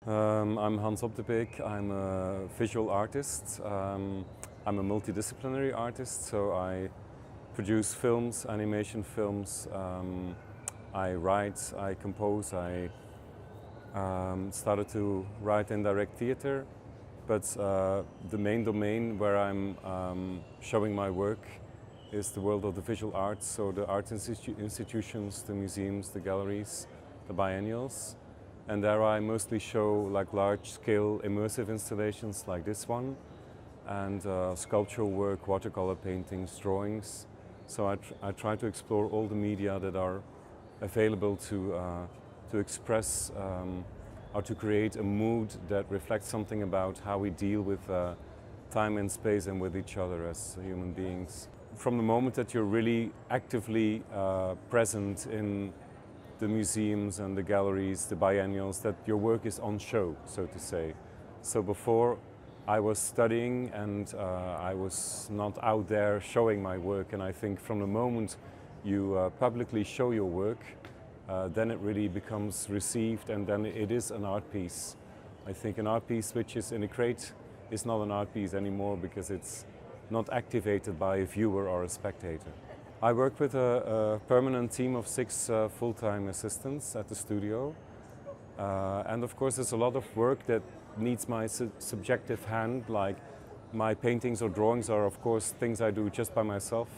I'm Hans op de Beeck. I'm a visual artist. I'm a multidisciplinary artist, so I produce films, animation films. I write, I compose, I started to write and direct theater, but the main domain where I'm showing my work is the world of the visual arts, so the art institutions, the museums, the galleries, the biennials. And there I mostly show like large-scale immersive installations like this one, and sculptural work, watercolor paintings, drawings. So I try to explore all the media that are available to express or to create a mood that reflects something about how we deal with time and space and with each other as human beings. From the moment that you're really actively present in the museums and the galleries, the biennials, that your work is on show, so to say. So before I was studying and I was not out there showing my work, and I think from the moment you publicly show your work, then it really becomes received, and then it is an art piece. I think an art piece which is in a crate is not an art piece anymore because it's not activated by a viewer or a spectator. I work with a permanent team of 6 full-time assistants at the studio. And of course there's a lot of work that needs my subjective hand, like my paintings or drawings are of course things I do just by myself.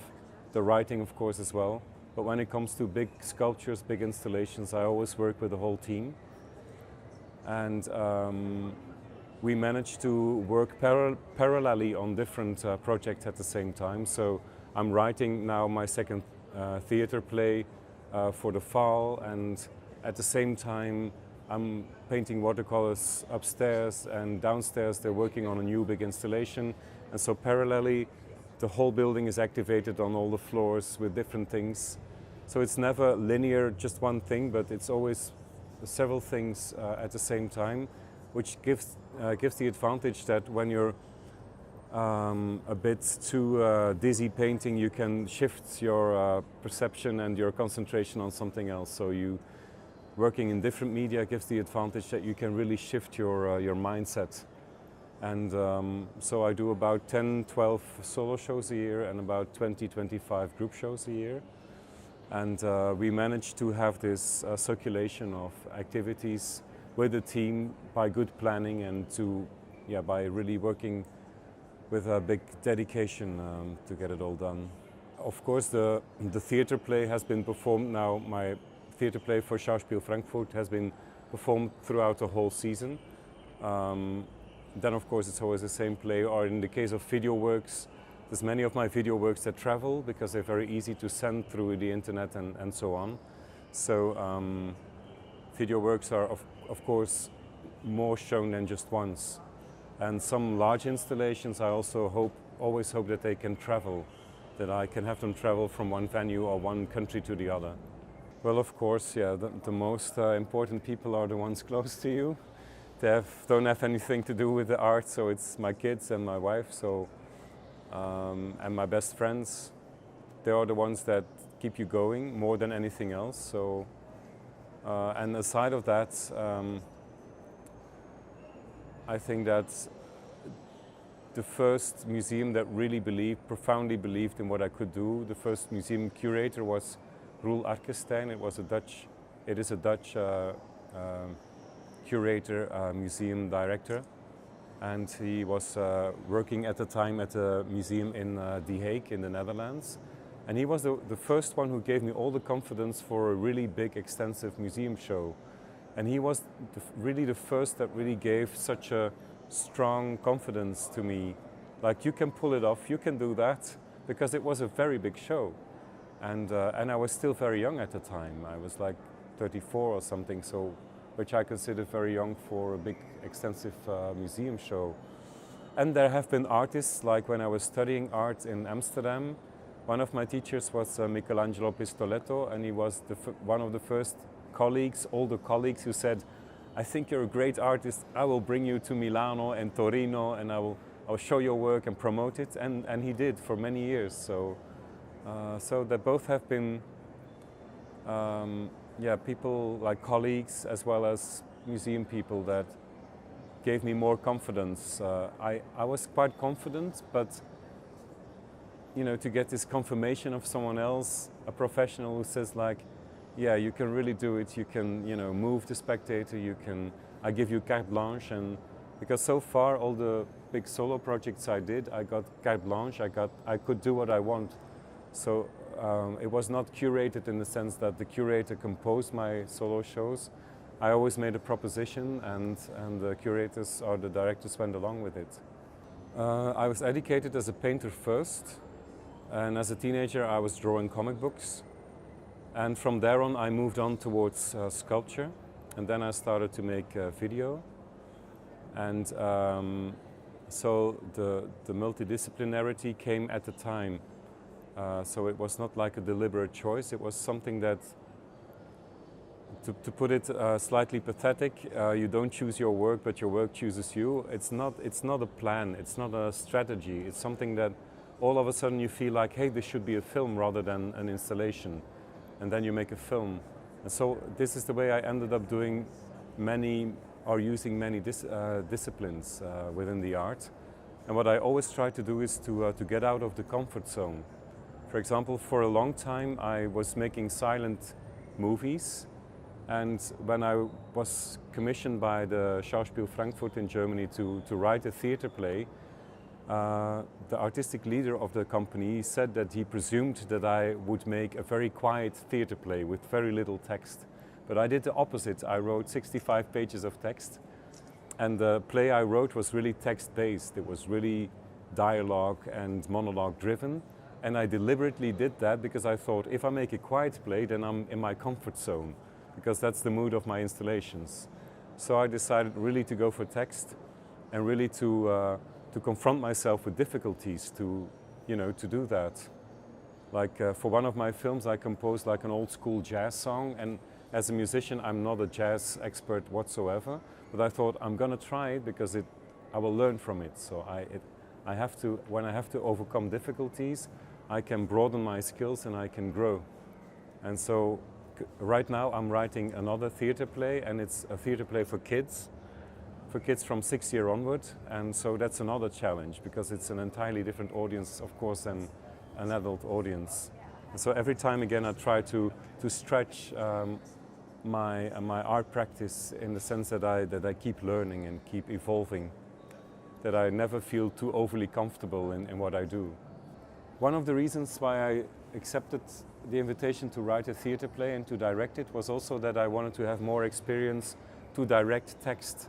The writing of course as well. But when it comes to big sculptures, big installations, I always work with the whole team. And we managed to work parallelly on different projects at the same time. So I'm writing now my second theater play for the fall, and at the same time I'm painting watercolors upstairs, and downstairs they're working on a new big installation. And so parallelly the whole building is activated on all the floors with different things. So it's never linear, just one thing, but it's always several things at the same time, which gives the advantage that when you're a bit too dizzy painting, you can shift your perception and your concentration on something else. So you working in different media gives the advantage that you can really shift your mindset. And so I do about 10, 12 solo shows a year and about 20, 25 group shows a year. And we managed to have this circulation of activities with the team by good planning and by really working with a big dedication to get it all done. Of course, the theater play has been performed now. My theater play for Schauspiel Frankfurt has been performed throughout the whole season. Then of course it's always the same play, or in the case of video works, there's many of my video works that travel because they're very easy to send through the internet and so on. So video works are of course more shown than just once. And some large installations I also always hope that they can travel, that I can have them travel from one venue or one country to the other. Well, of course, yeah, the most important people are the ones close to you. They don't have anything to do with the art, so it's my kids and my wife, and my best friends. They are the ones that keep you going more than anything else. So, and aside of that, I think that the first museum that really profoundly believed in what I could do, the first museum curator was Roel Arkestein. It is a Dutch curator, museum director, and he was working at the time at a museum in The Hague in the Netherlands. And he was the first one who gave me all the confidence for a really big, extensive museum show. And he was really the first that really gave such a strong confidence to me. Like, you can pull it off, you can do that, because it was a very big show. And I was still very young at the time. I was like 34 or something, so which I consider very young for a big, extensive museum show. And there have been artists, like when I was studying art in Amsterdam, one of my teachers was Michelangelo Pistoletto, and he was one of the first older colleagues who said, "I think you're a great artist, I will bring you to Milano and Torino, and I'll show your work and promote it." And he did for many years. So they both have been yeah, people like colleagues as well as museum people that gave me more confidence. I was quite confident, but to get this confirmation of someone else, a professional who says like, yeah, you can really do it, you can, move the spectator, I give you carte blanche. And because so far all the big solo projects I did, I got carte blanche, I could do what I want. So it was not curated in the sense that the curator composed my solo shows. I always made a proposition and the curators or the directors went along with it. I was educated as a painter first, and as a teenager I was drawing comic books. And from there on I moved on towards sculpture, and then I started to make video. And so the multidisciplinarity came at the time. So it was not like a deliberate choice, it was something that, to put it slightly pathetic, you don't choose your work, but your work chooses you. It's not a plan, it's not a strategy, it's something that all of a sudden you feel like, hey, this should be a film rather than an installation. And then you make a film. And so this is the way I ended up doing using many disciplines within the art. And what I always try to do is to get out of the comfort zone. For example, for a long time I was making silent movies, and when I was commissioned by the Schauspiel Frankfurt in Germany to write a theater play, the artistic leader of the company said that he presumed that I would make a very quiet theater play with very little text. But I did the opposite. I wrote 65 pages of text, and the play I wrote was really text-based. It was really dialogue and monologue driven. And I deliberately did that because I thought, if I make a quiet play, then I'm in my comfort zone, because that's the mood of my installations. So I decided really to go for text and really to confront myself with difficulties to do that. Like for one of my films, I composed like an old school jazz song, and as a musician, I'm not a jazz expert whatsoever, but I thought I'm gonna try it because I will learn from it. So when I have to overcome difficulties, I can broaden my skills and I can grow. And so right now I'm writing another theater play, and it's a theater play for kids from 6 years onward. And so that's another challenge because it's an entirely different audience, of course, than an adult audience. And so every time again I try to stretch my art practice in the sense that I keep learning and keep evolving, that I never feel too overly comfortable in what I do. One of the reasons why I accepted the invitation to write a theater play and to direct it was also that I wanted to have more experience to direct text.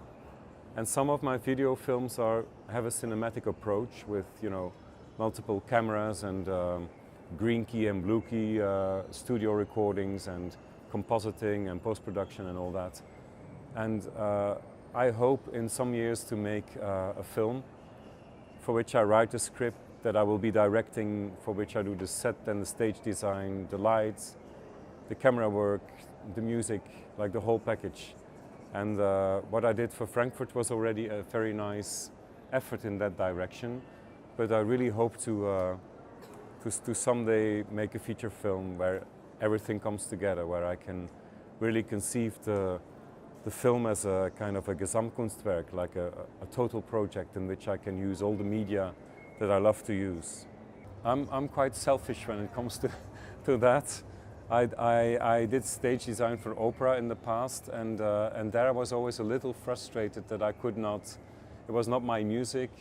And some of my video films have a cinematic approach with multiple cameras and green key and blue key studio recordings and compositing and post-production and all that. And I hope in some years to make a film for which I write a script that I will be directing, for which I do the set and the stage design, the lights, the camera work, the music, like the whole package. And what I did for Frankfurt was already a very nice effort in that direction. But I really hope to someday make a feature film where everything comes together, where I can really conceive the film as a kind of a Gesamtkunstwerk, like a total project in which I can use all the media that I love to use. I'm quite selfish when it comes to that. I did stage design for opera in the past, and there I was always a little frustrated that I could not. It was not my music,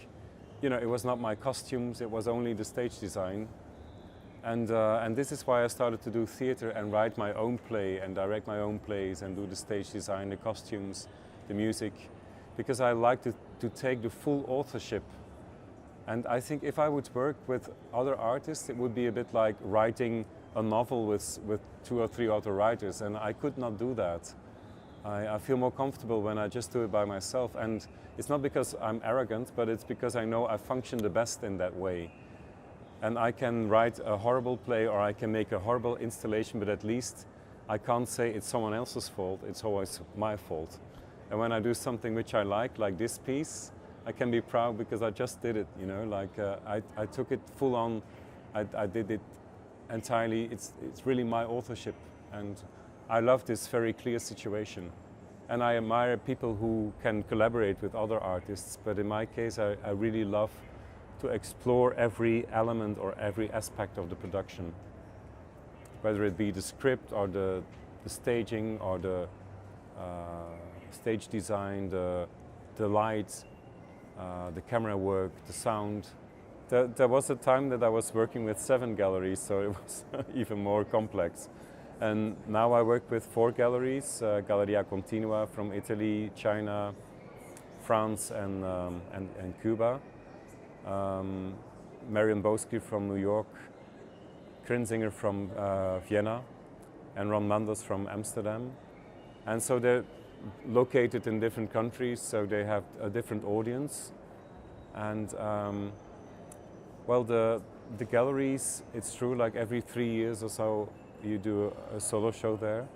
it was not my costumes. It was only the stage design, and this is why I started to do theater and write my own play and direct my own plays and do the stage design, the costumes, the music, because I like to take the full authorship. And I think if I would work with other artists, it would be a bit like writing a novel with 2 or 3 other writers, and I could not do that. I feel more comfortable when I just do it by myself, and it's not because I'm arrogant, but it's because I know I function the best in that way. And I can write a horrible play or I can make a horrible installation, but at least I can't say it's someone else's fault, it's always my fault. And when I do something which I like this piece, I can be proud because I just did it, I took it full on, I did it entirely, it's really my authorship, And I love this very clear situation. And I admire people who can collaborate with other artists, but in my case I really love to explore every element or every aspect of the production. Whether it be the script or the staging or the stage design, the lights, the camera work, the sound. There was a time that I was working with 7 galleries, so it was even more complex. And now I work with 4 galleries, Galleria Continua from Italy, China, France and Cuba. Marian Boski from New York, Krinzinger from Vienna, and Ron Manders from Amsterdam. And so they're located in different countries, so they have a different audience. And well, the galleries, it's true, like every 3 years or so you do a solo show there.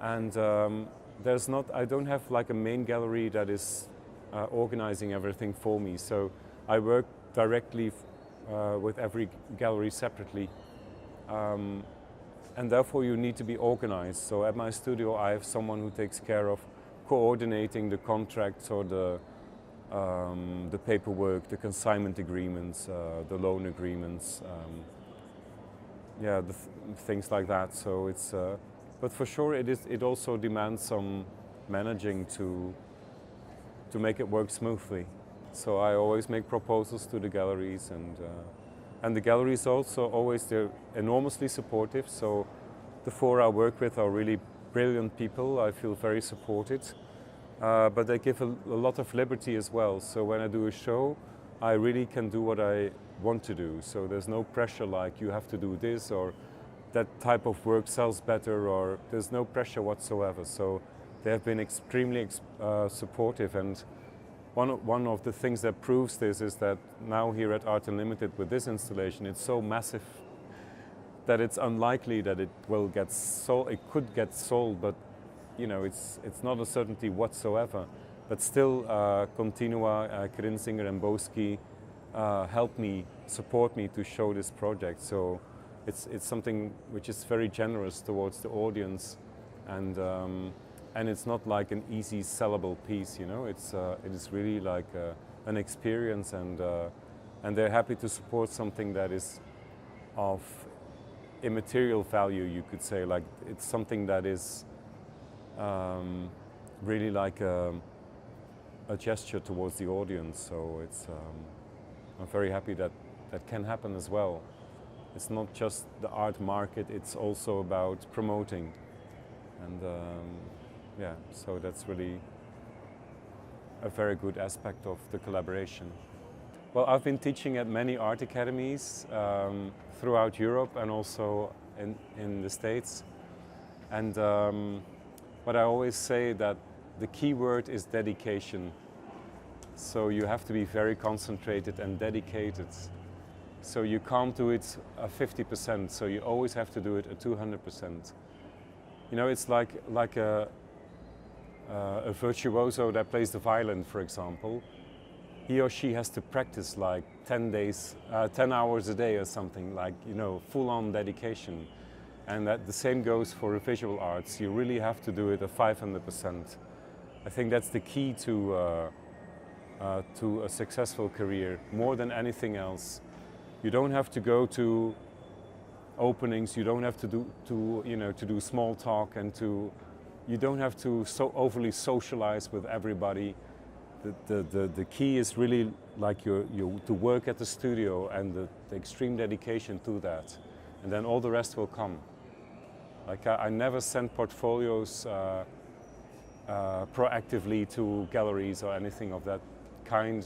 And I don't have like a main gallery that is organizing everything for me. So I work directly with every gallery separately. And therefore you need to be organized. So at my studio I have someone who takes care of coordinating the contracts or the paperwork, the consignment agreements, the loan agreements, things like that. So it's, but for sure it also demands some managing to make it work smoothly. So I always make proposals to the galleries, and the galleries also always, they're enormously supportive. So the 4 I work with are really brilliant people. I feel very supported. But they give a lot of liberty as well. So when I do a show, I really can do what I want to do. So there's no pressure like you have to do this or that type of work sells better, or there's no pressure whatsoever. So they have been extremely supportive. And one of the things that proves this is that now here at Art Unlimited with this installation, it's so massive that it's unlikely that it will get sold. It could get sold, but you know, it's not a certainty whatsoever. But still, Continua, Krinzinger and Boski helped me, support me to show this project. So it's something which is very generous towards the audience, and it's not like an easy sellable piece. You know, it is really like an experience, and they're happy to support something that is of immaterial value, you could say. Like it's something that is really like a gesture towards the audience. So it's, I'm very happy that that can happen as well. It's not just the art market, it's also about promoting. And yeah, so that's really a very good aspect of the collaboration. Well, I've been teaching at many art academies throughout Europe and also in the States. And what I always say that the key word is dedication. So you have to be very concentrated and dedicated. So you can't do it at 50%, so you always have to do it at 200%. You know, it's like a virtuoso that plays the violin, for example. He or she has to practice like 10 hours a day or something, like, you know, full-on dedication. And that the same goes for visual arts. You really have to do it at 500%. I think that's the key to a successful career, more than anything else. You don't have to go to openings. You don't have to do small talk, and you don't have to so overly socialize with everybody. The key is really like to work at the studio and the extreme dedication to that, and then all the rest will come. Like I never send portfolios proactively to galleries or anything of that kind.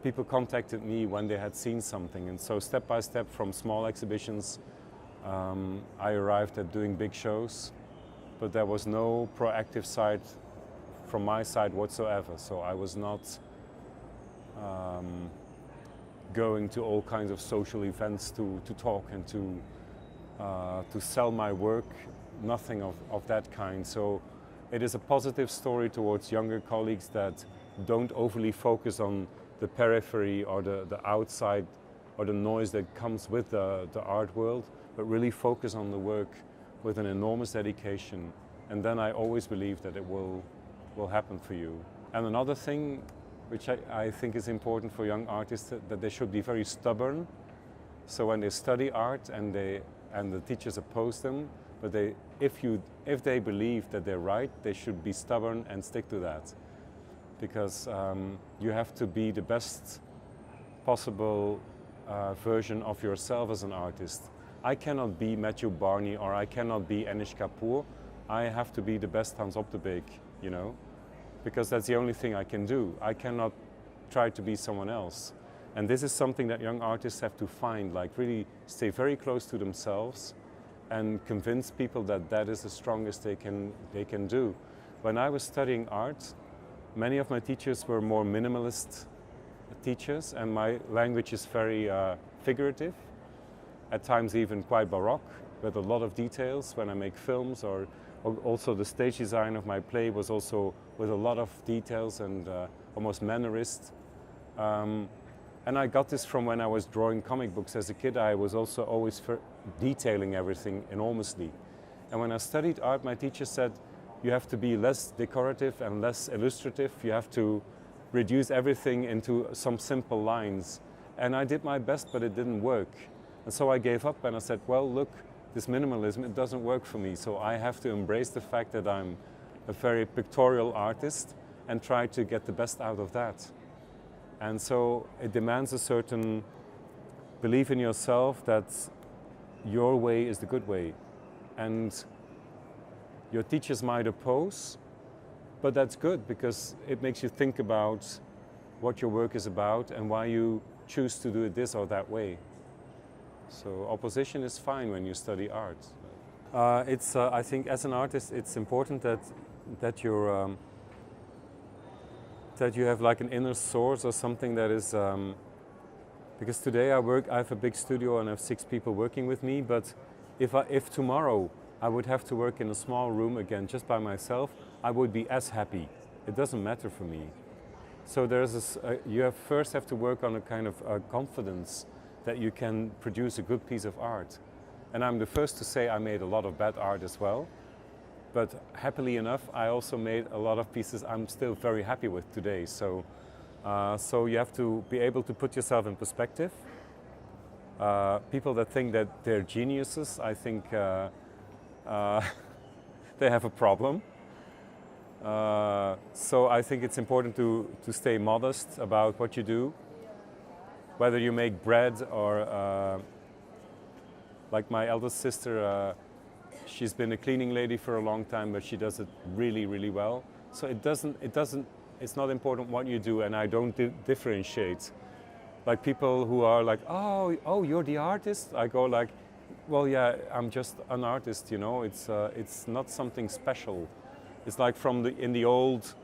People contacted me when they had seen something, and so step by step from small exhibitions I arrived at doing big shows, but there was no proactive side from my side whatsoever. So I was not going to all kinds of social events to talk and to sell my work, nothing of that kind. So it is a positive story towards younger colleagues that don't overly focus on the periphery or the outside or the noise that comes with the art world, but really focus on the work with an enormous dedication, and then I always believe that it will happen for you. And another thing which I think is important for young artists, that they should be very stubborn. So when they study art and the teachers oppose them, but if they believe that they're right, they should be stubborn and stick to that. Because you have to be the best possible version of yourself as an artist. I cannot be Matthew Barney or I cannot be Anish Kapoor. I have to be the best Hans Op de Beeck, you know, because that's the only thing I can do. I cannot try to be someone else. And this is something that young artists have to find, like really stay very close to themselves and convince people that that is the strongest they can do. When I was studying art, many of my teachers were more minimalist teachers, and my language is very figurative, at times even quite baroque, with a lot of details when I make films, or also the stage design of my play was also with a lot of details and almost mannerist. And I got this from when I was drawing comic books as a kid. I was also always detailing everything enormously. And when I studied art, my teacher said, you have to be less decorative and less illustrative. You have to reduce everything into some simple lines. And I did my best, but it didn't work. And so I gave up and I said, well, look, this minimalism, it doesn't work for me. So I have to embrace the fact that I'm a very pictorial artist and try to get the best out of that. And so it demands a certain belief in yourself that your way is the good way. And your teachers might oppose, but that's good because it makes you think about what your work is about and why you choose to do it this or that way. So opposition is fine when you study art. I think as an artist it's important that you have like an inner source or something that is, because today I have a big studio and I have 6 people working with me, but if tomorrow I would have to work in a small room again just by myself, I would be as happy. It doesn't matter for me. So you first have to work on a kind of confidence that you can produce a good piece of art. And I'm the first to say I made a lot of bad art as well. But happily enough, I also made a lot of pieces I'm still very happy with today. So you have to be able to put yourself in perspective. People that think that they're geniuses, I think they have a problem. So I think it's important to stay modest about what you do. Whether you make bread or, like my eldest sister, she's been a cleaning lady for a long time, but she does it really, really well. So it's not important what you do, and I don't differentiate. Like people who are like, oh, you're the artist? I go like, well, yeah, I'm just an artist, you know. It's not something special. It's like in the old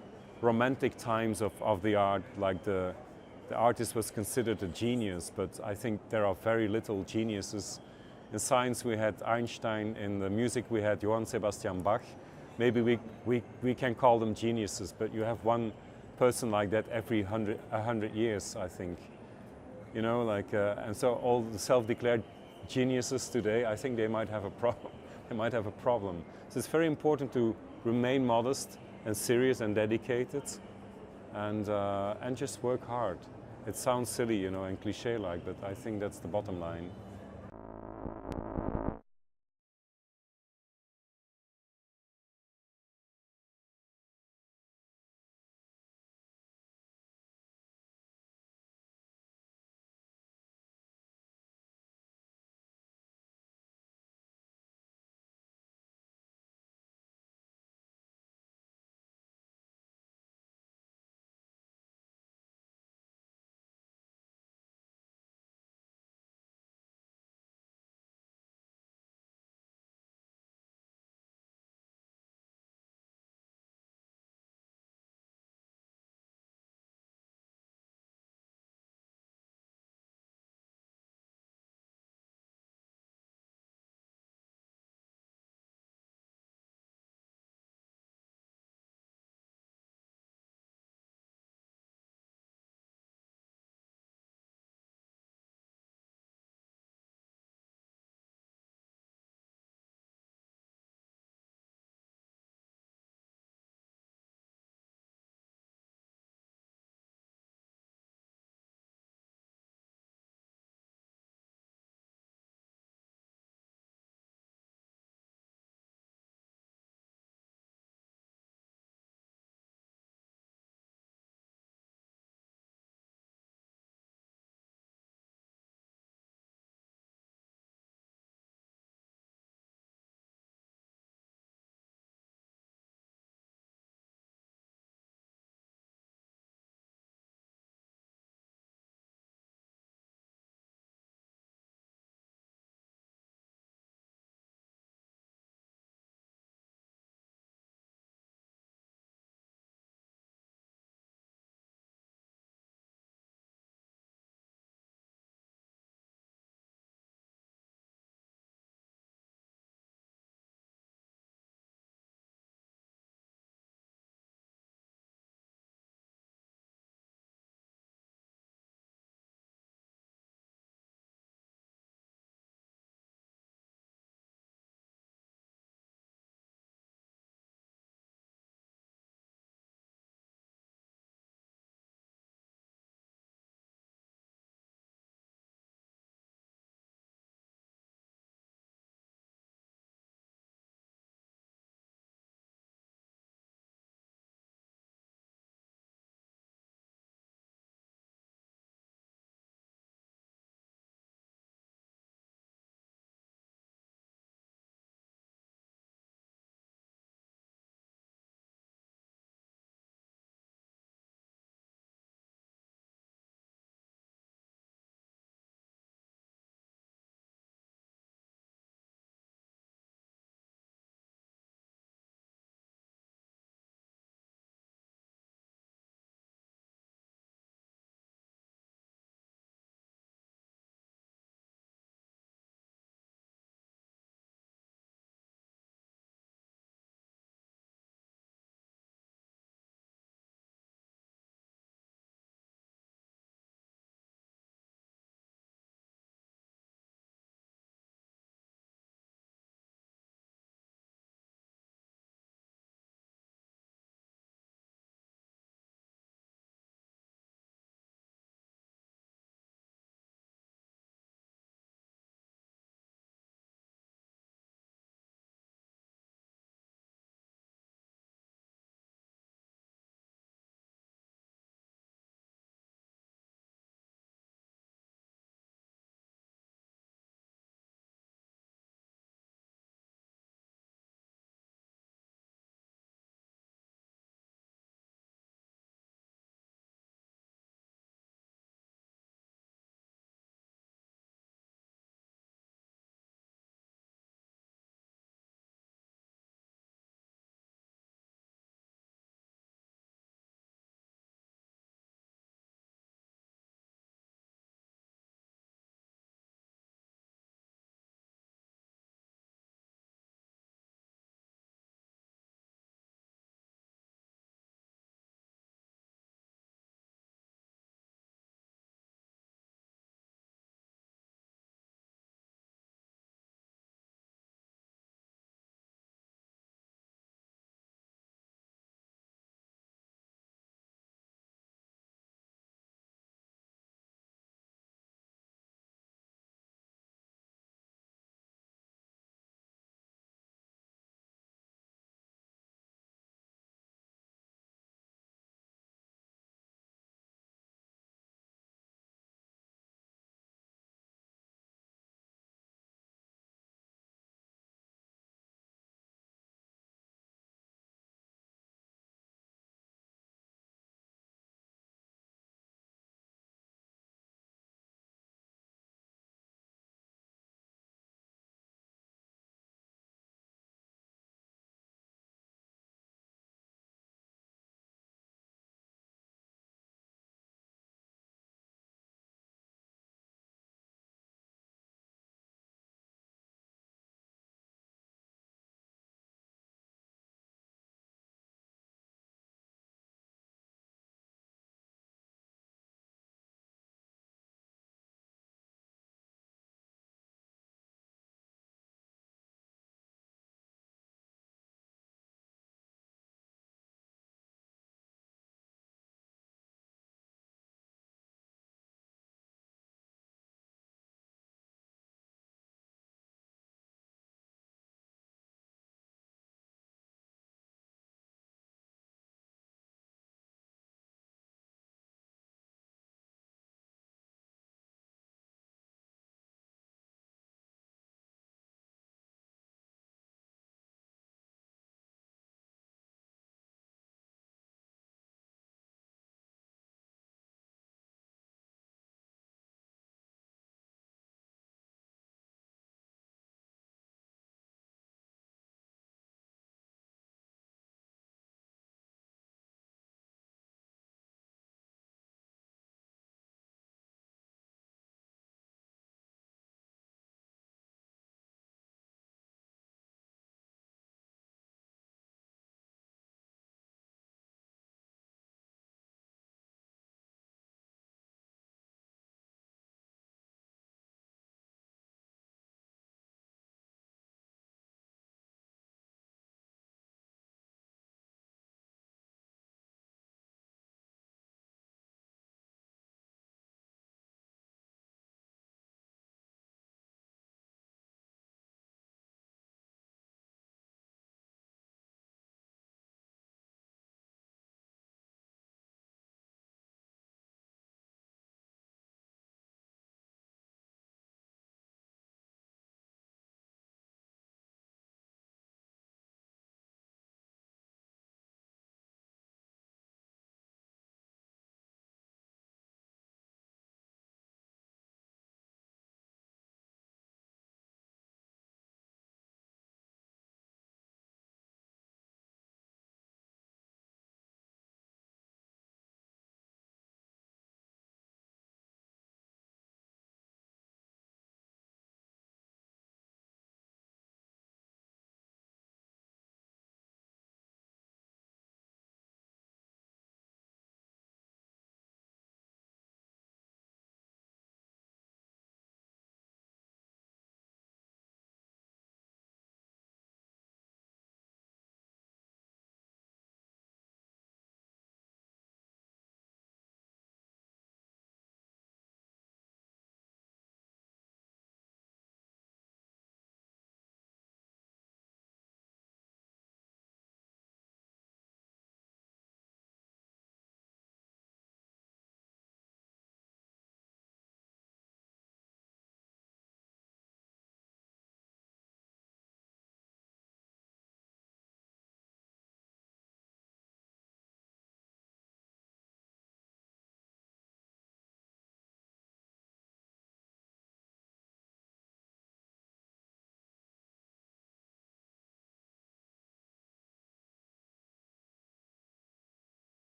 romantic times of the art, like the artist was considered a genius, but I think there are very little geniuses. In science we had Einstein, in the music we had Johann Sebastian Bach. Maybe we can call them geniuses, but you have one person like that every 100 years, I think. You know, like, and so all the self-declared geniuses today, I think they might have a problem. They might have a problem. So it's very important to remain modest and serious and dedicated, and just work hard. It sounds silly, you know, and cliche-like, but I think that's the bottom line.